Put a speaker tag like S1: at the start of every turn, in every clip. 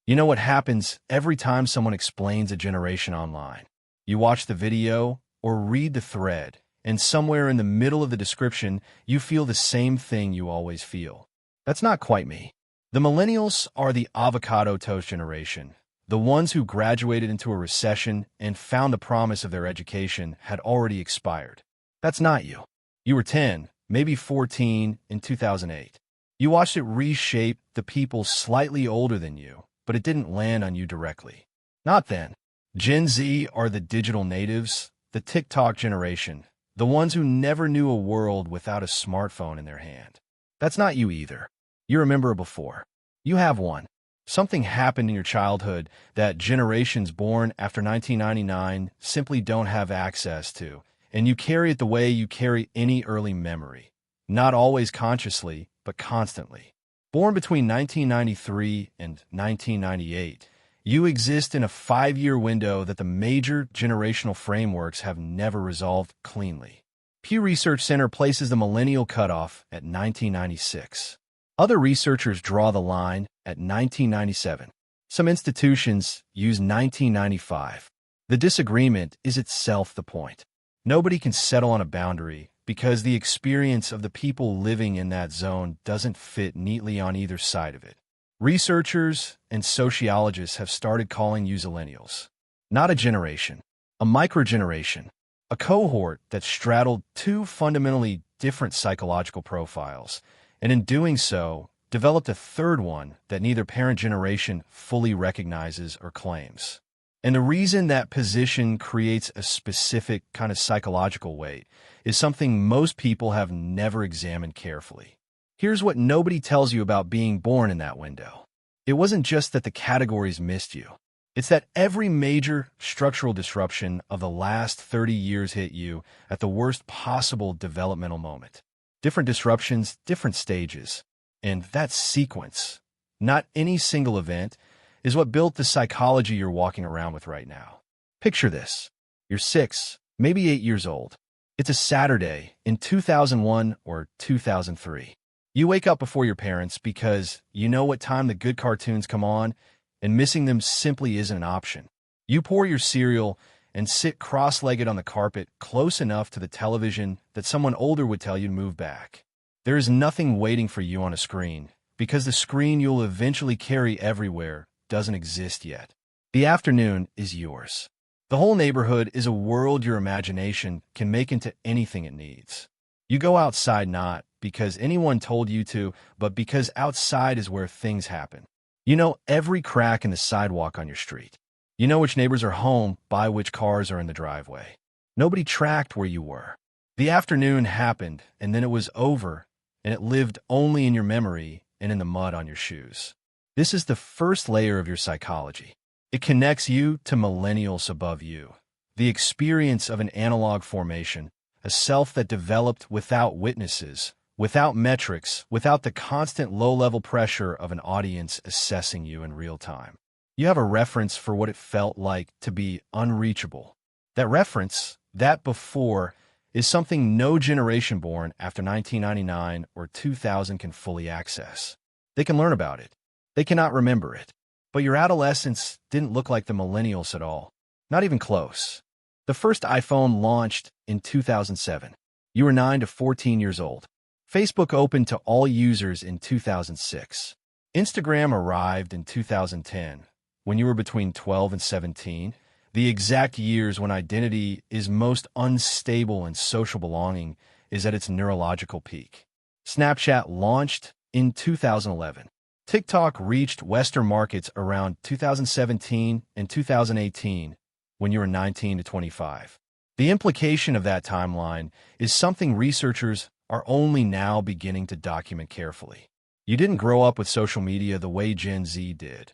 S1: You know what happens every time someone explains a generation online? You watch the video or read the thread, and somewhere in the middle of the description, you feel the same thing you always feel. That's not quite me. The millennials are the avocado toast generation, the ones who graduated into a recession and found the promise of their education had already expired. That's not you. You were 10, maybe 14 in 2008. You watched it reshape the people slightly older than you, but it didn't land on you directly. Not then. Gen Z are the digital natives, the TikTok generation, the ones who never knew a world without a smartphone in their hand. That's not you either. You remember before. You have one. Something happened in your childhood that generations born after 1999 simply don't have access to, and you carry it the way you carry any early memory. Not always consciously, but constantly. Born between 1993 and 1998, you exist in a 5-year window that the major generational frameworks have never resolved cleanly. Pew Research Center places the millennial cutoff at 1996. Other researchers draw the line at 1997. Some institutions use 1995. The disagreement is itself the point. Nobody can settle on a boundary because the experience of the people living in that zone doesn't fit neatly on either side of it. Researchers and sociologists have started calling you Zillennials. Not a generation, a microgeneration, a cohort that straddled two fundamentally different psychological profiles, and in doing so, developed a third one that neither parent generation fully recognizes or claims. And the reason that position creates a specific kind of psychological weight is something most people have never examined carefully. Here's what nobody tells you about being born in that window. It wasn't just that the categories missed you. It's that every major structural disruption of the last 30 years hit you at the worst possible developmental moment. Different disruptions, different stages. And that sequence, not any single event, is what built the psychology you're walking around with right now. Picture this. You're 6, maybe 8 years old. It's a Saturday in 2001 or 2003. You wake up before your parents because you know what time the good cartoons come on, and missing them simply isn't an option. You pour your cereal and sit cross-legged on the carpet close enough to the television that someone older would tell you to move back. There is nothing waiting for you on a screen, because the screen you'll eventually carry everywhere doesn't exist yet. The afternoon is yours. The whole neighborhood is a world your imagination can make into anything it needs. You go outside not because anyone told you to, but because outside is where things happen. You know every crack in the sidewalk on your street. You know which neighbors are home by which cars are in the driveway. Nobody tracked where you were. The afternoon happened, and then it was over, and it lived only in your memory and in the mud on your shoes. This is the first layer of your psychology. It connects you to millennials above you, the experience of an analog formation, a self that developed without witnesses, without metrics, without the constant low-level pressure of an audience assessing you in real time. You have a reference for what it felt like to be unreachable. That reference, that before, is something no generation born after 1999 or 2000 can fully access. They can learn about it. They cannot remember it. But your adolescence didn't look like the millennials at all. Not even close. The first iPhone launched in 2007. You were 9 to 14 years old. Facebook opened to all users in 2006. Instagram arrived in 2010, when you were between 12 and 17, the exact years when identity is most unstable and social belonging is at its neurological peak. Snapchat launched in 2011. TikTok reached Western markets around 2017 and 2018, when you were 19 to 25. The implication of that timeline is something researchers are only now beginning to document carefully. You didn't grow up with social media the way Gen Z did,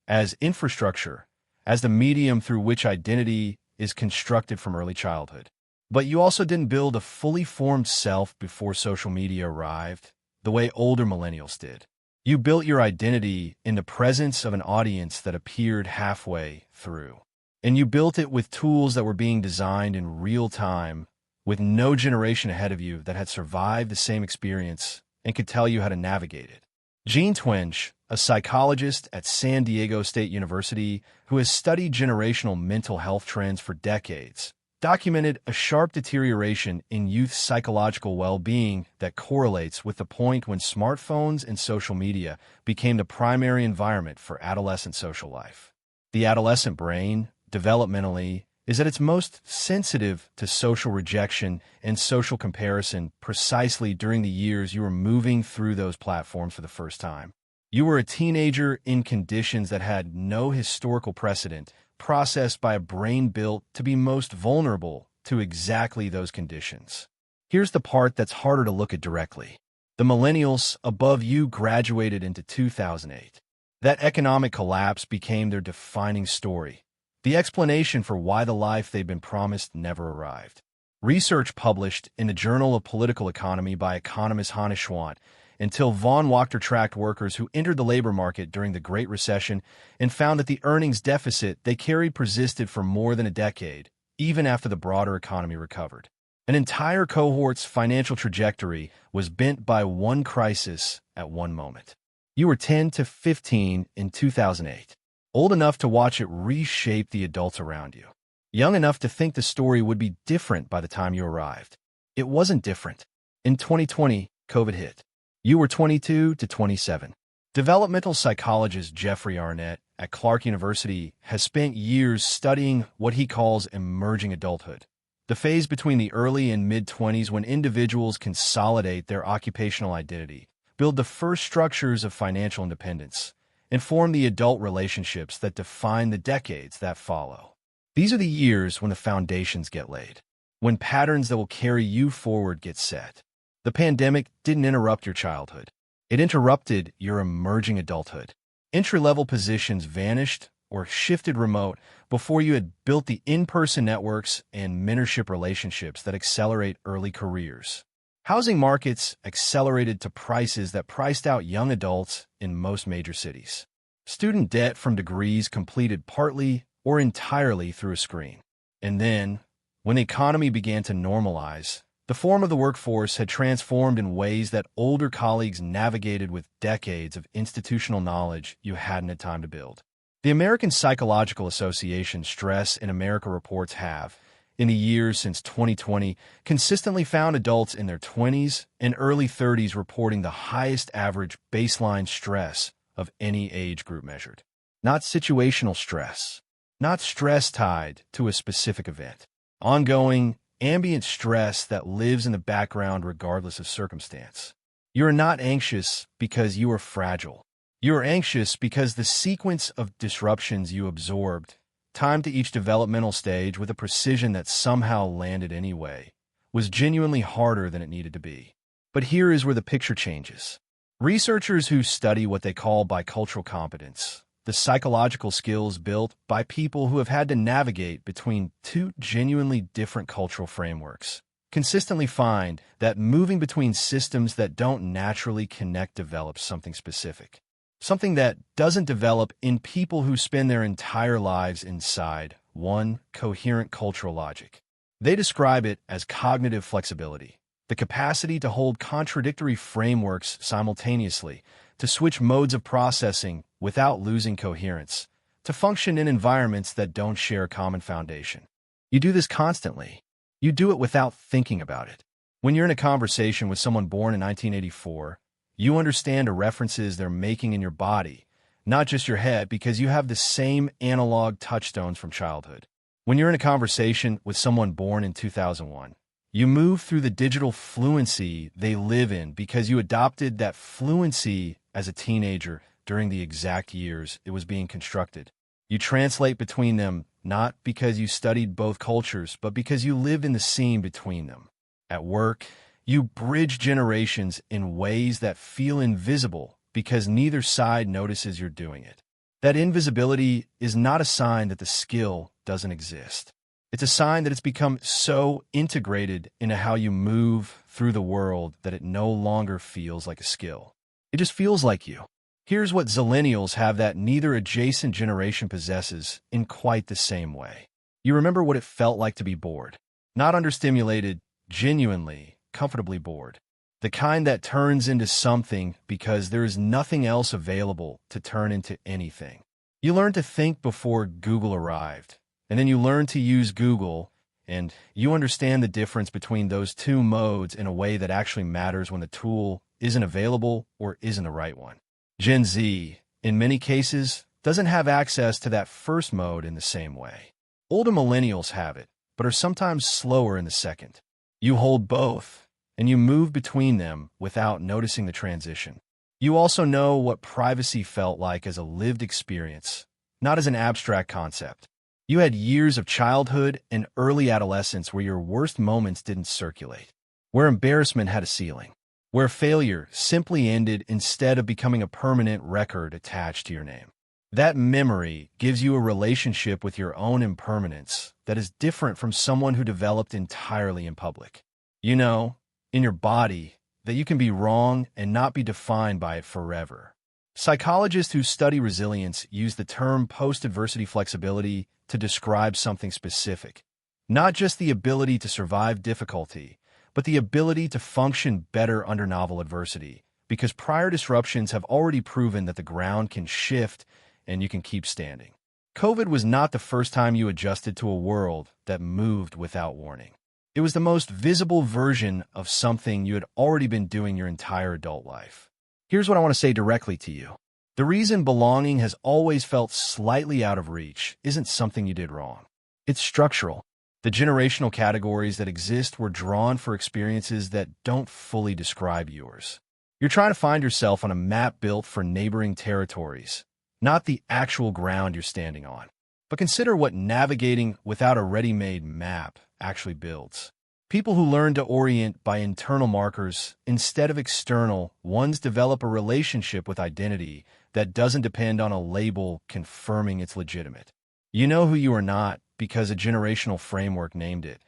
S1: as infrastructure, as the medium through which identity is constructed from early childhood. But you also didn't build a fully formed self before social media arrived, the way older millennials did. You built your identity in the presence of an audience that appeared halfway through. And you built it with tools that were being designed in real time, with no generation ahead of you that had survived the same experience and could tell you how to navigate it. Gene Twenge, a psychologist at San Diego State University who has studied generational mental health trends for decades, documented a sharp deterioration in youth psychological well-being that correlates with the point when smartphones and social media became the primary environment for adolescent social life. The adolescent brain, developmentally, is at its most sensitive to social rejection and social comparison precisely during the years you were moving through those platforms for the first time. You were a teenager in conditions that had no historical precedent, processed by a brain built to be most vulnerable to exactly those conditions. Here's the part that's harder to look at directly. The millennials above you graduated into 2008. That economic collapse became their defining story, the explanation for why the life they'd been promised never arrived. Research published in the Journal of Political Economy by economist Hannah Schwant until Von Wachter tracked workers who entered the labor market during the Great Recession and found that the earnings deficit they carried persisted for more than a decade, even after the broader economy recovered. An entire cohort's financial trajectory was bent by one crisis at one moment. You were 10 to 15 in 2008. Old enough to watch it reshape the adults around you. Young enough to think the story would be different by the time you arrived. It wasn't different. In 2020, COVID hit. You were 22 to 27. Developmental psychologist Jeffrey Arnett at Clark University has spent years studying what he calls emerging adulthood, the phase between the early and mid-20s when individuals consolidate their occupational identity, build the first structures of financial independence, and form the adult relationships that define the decades that follow. These are the years when the foundations get laid, when patterns that will carry you forward get set. The pandemic didn't interrupt your childhood. It interrupted your emerging adulthood. Entry-level positions vanished or shifted remote before you had built the in-person networks and mentorship relationships that accelerate early careers. Housing markets accelerated to prices that priced out young adults in most major cities. Student debt from degrees completed partly or entirely through a screen. And then, when the economy began to normalize, the form of the workforce had transformed in ways that older colleagues navigated with decades of institutional knowledge you hadn't had time to build. The American Psychological Association Stress in America reports have, in the years since 2020, consistently found adults in their 20s and early 30s reporting the highest average baseline stress of any age group measured. Not situational stress, not stress tied to a specific event. Ongoing, ambient stress that lives in the background regardless of circumstance. You are not anxious because you are fragile. You are anxious because the sequence of disruptions you absorbed, timed to each developmental stage with a precision that somehow landed anyway, was genuinely harder than it needed to be. But here is where the picture changes. Researchers who study what they call bicultural competence, the psychological skills built by people who have had to navigate between two genuinely different cultural frameworks, consistently find that moving between systems that don't naturally connect develops something specific. Something that doesn't develop in people who spend their entire lives inside one coherent cultural logic. They describe it as cognitive flexibility, the capacity to hold contradictory frameworks simultaneously, to switch modes of processing without losing coherence, to function in environments that don't share a common foundation. You do this constantly. You do it without thinking about it. When you're in a conversation with someone born in 1984, you understand the references they're making in your body, not just your head, because you have the same analog touchstones from childhood. When you're in a conversation with someone born in 2001, you move through the digital fluency they live in because you adopted that fluency as a teenager during the exact years it was being constructed. You translate between them not because you studied both cultures, but because you lived in the seam between them. At work, you bridge generations in ways that feel invisible because neither side notices you're doing it. That invisibility is not a sign that the skill doesn't exist. It's a sign that it's become so integrated into how you move through the world that it no longer feels like a skill. It just feels like you. Here's what Zillennials have that neither adjacent generation possesses in quite the same way. You remember what it felt like to be bored. Not understimulated, genuinely, comfortably bored. The kind that turns into something because there is nothing else available to turn into anything. You learn to think before Google arrived, and then you learn to use Google, and you understand the difference between those two modes in a way that actually matters when the tool isn't available or isn't the right one. Gen Z, in many cases, doesn't have access to that first mode in the same way. Older millennials have it, but are sometimes slower in the second. You hold both, and you move between them without noticing the transition. You also know what privacy felt like as a lived experience, not as an abstract concept. You had years of childhood and early adolescence where your worst moments didn't circulate, where embarrassment had a ceiling, where failure simply ended instead of becoming a permanent record attached to your name. That memory gives you a relationship with your own impermanence that is different from someone who developed entirely in public. You know, in your body, that you can be wrong and not be defined by it forever. Psychologists who study resilience use the term post-adversity flexibility to describe something specific, not just the ability to survive difficulty, but the ability to function better under novel adversity, because prior disruptions have already proven that the ground can shift and you can keep standing. COVID was not the first time you adjusted to a world that moved without warning. It was the most visible version of something you had already been doing your entire adult life. Here's what I want to say directly to you. The reason belonging has always felt slightly out of reach isn't something you did wrong. It's structural. The generational categories that exist were drawn for experiences that don't fully describe yours. You're trying to find yourself on a map built for neighboring territories, not the actual ground you're standing on. But consider what navigating without a ready-made map actually builds. People who learn to orient by internal markers instead of external ones develop a relationship with identity that doesn't depend on a label confirming it's legitimate. You know who you are not because a generational framework named it,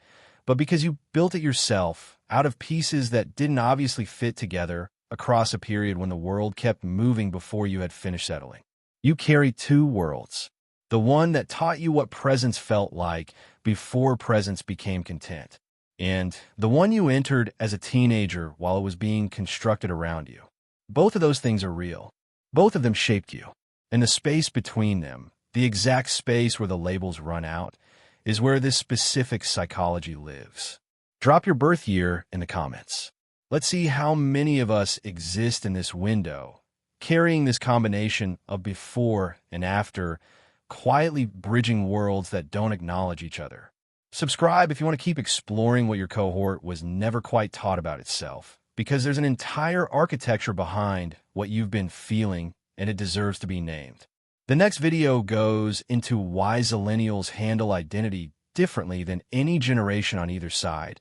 S1: but because you built it yourself out of pieces that didn't obviously fit together across a period when the world kept moving before you had finished settling. You carry two worlds. The one that taught you what presence felt like before presence became content, and the one you entered as a teenager while it was being constructed around you. Both of those things are real. Both of them shaped you. And the space between them, the exact space where the labels run out, is where this specific psychology lives. Drop your birth year in the comments. Let's see how many of us exist in this window, carrying this combination of before and after, quietly bridging worlds that don't acknowledge each other. Subscribe if you want to keep exploring what your cohort was never quite taught about itself, because there's an entire architecture behind what you've been feeling, and it deserves to be named. The next video goes into why Zillennials handle identity differently than any generation on either side,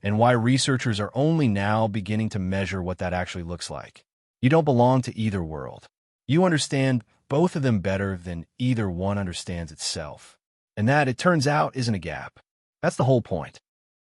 S1: and why researchers are only now beginning to measure what that actually looks like. You don't belong to either world. You understand both of them better than either one understands itself. And that, it turns out, isn't a gap. That's the whole point.